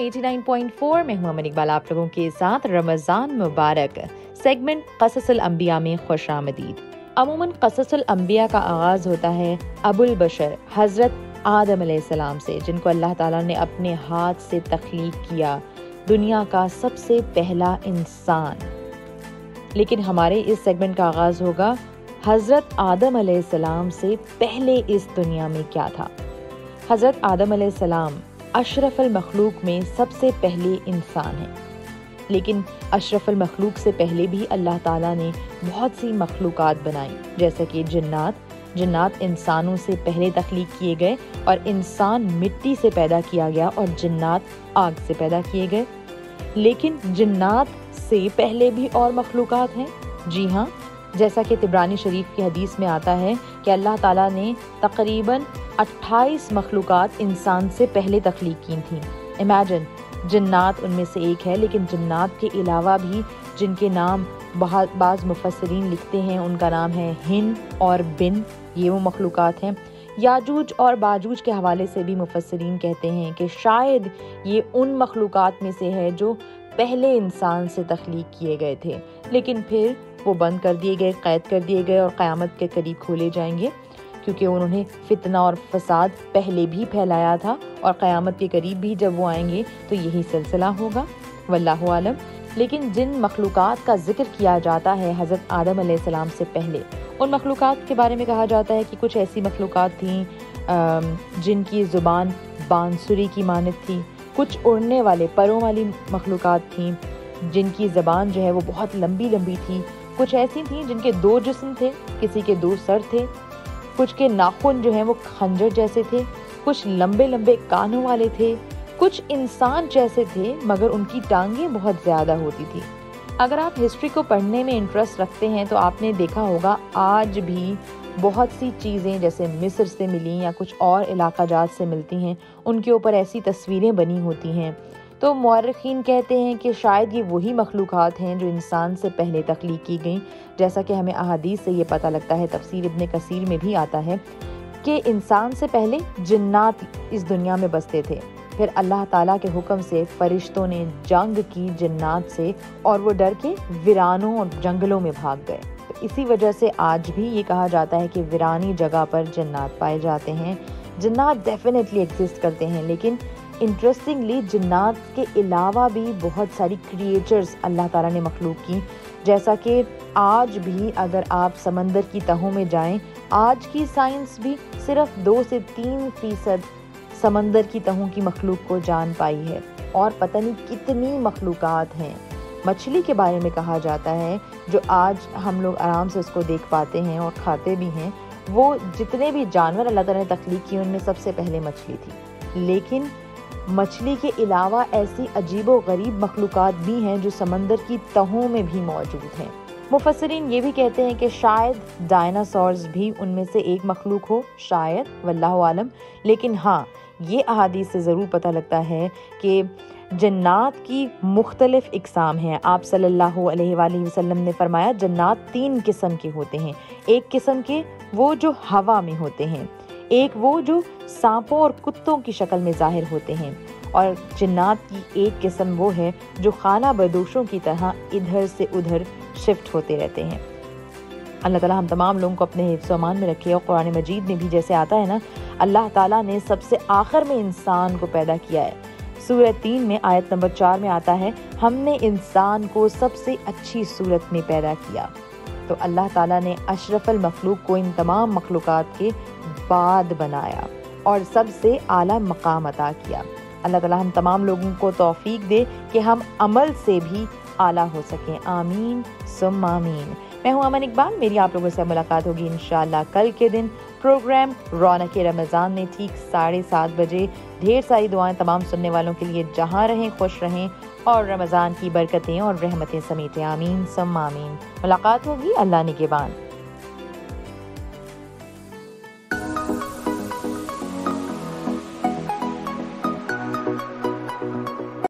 89.4 में हूँ अमन इकबाल आप लोगों के साथ। रमज़ान मुबारक सेगमेंट क़ससुल अंबिया में खुश आमदीद। अमूमन क़ससुल अंबिया का आगाज़ होता है अबुल बशर हज़रत आदम अलैहिस्सलाम से, जिनको अल्लाह ताला ने अपने हाथ से तख्लीक किया, दुनिया का सबसे पहला इंसान। लेकिन हमारे इस सेगमेंट का आगाज़ होगा हज़रत आदम अलैहिस्सलाम से पहले इस दुनिया में क्या था। हज़रत आदम अलैहिस्सलाम अशरफुल मखलूक में सबसे पहले इंसान हैं, लेकिन अशरफुल मखलूक से पहले भी अल्लाह ताला ने बहुत सी मखलूक़ात बनाई, जैसे कि जिन्नात इंसानों से पहले तख्लीक किए गए और इंसान मिट्टी से पैदा किया गया और जिन्नात आग से पैदा किए गए। लेकिन जिन्नात से पहले भी और मखलूक़ात हैं। जी हाँ, जैसा कि तिब्रानी शरीफ की हदीस में आता है कि अल्लाह ताला ने तकरीबन 28 मखलूक़ात इंसान से पहले तख्लीक की थी। इमेजिन, जिन्नात उनमें से एक है, लेकिन जिन्नात के अलावा भी जिनके नाम बाज़ मुफस्सिरीन लिखते हैं, उनका नाम है हिन और बिन, ये वो मखलूक़ात हैं। याजूज और बाजूज के हवाले से भी मुफस्सिरीन कहते हैं कि शायद ये उन मखलूक़ात में से है जो पहले इंसान से तख्लीक किए गए थे, लेकिन फिर वो बंद कर दिए गए, कैद कर दिए गए और क़यामत के करीब खोले जाएंगे, क्योंकि उन्होंने फितना और फसाद पहले भी फैलाया था और क़यामत के करीब भी जब वो आएंगे तो यही सिलसिला होगा, वल्लाहु आलम। लेकिन जिन मखलूक़ात का जिक्र किया जाता है हज़रत आदम अलैहिस्सलाम से पहले, उन मखलूक़ात के बारे में कहा जाता है कि कुछ ऐसी मखलूक़ात थीं जिनकी ज़ुबान बांसुरी की मानद थी, कुछ उड़ने वाले परों वाली मखलूक़ात थीं जिनकी ज़बान जो है वो बहुत लंबी लंबी थी, कुछ ऐसी थीं जिनके 2 जिस्म थे, किसी के 2 सर थे, कुछ के नाखून जो हैं वो खंजर जैसे थे, कुछ लंबे लंबे कानों वाले थे, कुछ इंसान जैसे थे मगर उनकी टांगें बहुत ज़्यादा होती थी। अगर आप हिस्ट्री को पढ़ने में इंटरेस्ट रखते हैं तो आपने देखा होगा आज भी बहुत सी चीज़ें जैसे मिस्र से मिली या कुछ और इलाका जात से मिलती हैं, उनके ऊपर ऐसी तस्वीरें बनी होती हैं। तो मुअर्रिखीन कहते हैं कि शायद ये वही मखलूक़ात हैं जो इंसान से पहले तख्लीक की गई, जैसा कि हमें अहादीस से ये पता लगता है। तफसीर इब्न कसीर में भी आता है कि इंसान से पहले जिन्नात इस दुनिया में बसते थे, फिर अल्लाह ताला के हुक्म से फरिश्तों ने जंग की जिन्नात से और वो डर के वीरानों और जंगलों में भाग गए। तो इसी वजह से आज भी ये कहा जाता है कि वीरानी जगह पर जिन्नात पाए जाते हैं। जिन्नात डेफिनेटली एग्जिस्ट करते हैं, लेकिन इंटरेस्टिंगली जिन्नात के अलावा भी बहुत सारी क्रिएचर्स अल्लाह ताला ने मखलूक की, जैसा कि आज भी अगर आप समंदर की तहों में जाएं, आज की साइंस भी सिर्फ 2 से 3% समंदर की तहों की मखलूक को जान पाई है, और पता नहीं कितनी मखलूक़ात हैं। मछली के बारे में कहा जाता है जो आज हम लोग आराम से उसको देख पाते हैं और खाते भी हैं, वो जितने भी जानवर अल्लाह ताला ने तख्लीक किए उनमें सबसे पहले मछली थी। लेकिन मछली के अलावा ऐसी अजीबो गरीब मखलूक़ात भी हैं जो समंदर की तहों में भी मौजूद हैं। मुफस्सिरीन ये भी कहते हैं कि शायद डायनासोर्स भी उनमें से एक मखलूक हो, शायद, वल्लाहु आलम। लेकिन हाँ, ये अहादीस से ज़रूर पता लगता है कि जन्नात की मुख्तलिफ इक़साम हैं। आप सल्लल्लाहु अलैहि वसल्लम ने फरमाया जन्नात 3 किस्म के होते हैं। एक किस्म के वो जो हवा में होते हैं, एक वो जो सांपों और कुत्तों की शक्ल में ज़ाहिर होते हैं, और जन्नात की एक किस्म वो है जो खाना बदोशों की तरह इधर से उधर शिफ्ट होते रहते हैं। अल्लाह ताला हम तमाम लोगों को अपने हिफ्ज़ अमान में रखे। और कुरान मजीद में भी जैसे आता है ना, अल्लाह ताला ने सबसे आखिर में इंसान को पैदा किया है। सूरह 3 में आयत नंबर 4 में आता है, हमने इंसान को सबसे अच्छी सूरत में पैदा किया। तो अल्लाह ताला ने अशरफुल मखलूक को इन तमाम मखलूक़ात के बाद बनाया और सबसे आला मकाम अता किया। अल्लाह ताला हम तमाम लोगों को तौफीक दे कि हम अमल से भी आला हो सकें। आमीन सुम्मा आमीन। मैं हूँ अमन इकबाल, मेरी आप लोगों से मुलाकात होगी इंशाअल्लाह कल के दिन प्रोग्राम रौनक रमज़ान में ठीक 7:30 बजे। ढेर सारी दुआएं तमाम सुनने वालों के लिए। जहाँ रहें खुश रहें और रमज़ान की बरकतें और रहमतें समेटें। आमीन सुम्मा आमीन। मुलाकात होगी अल्लाह निगहबान।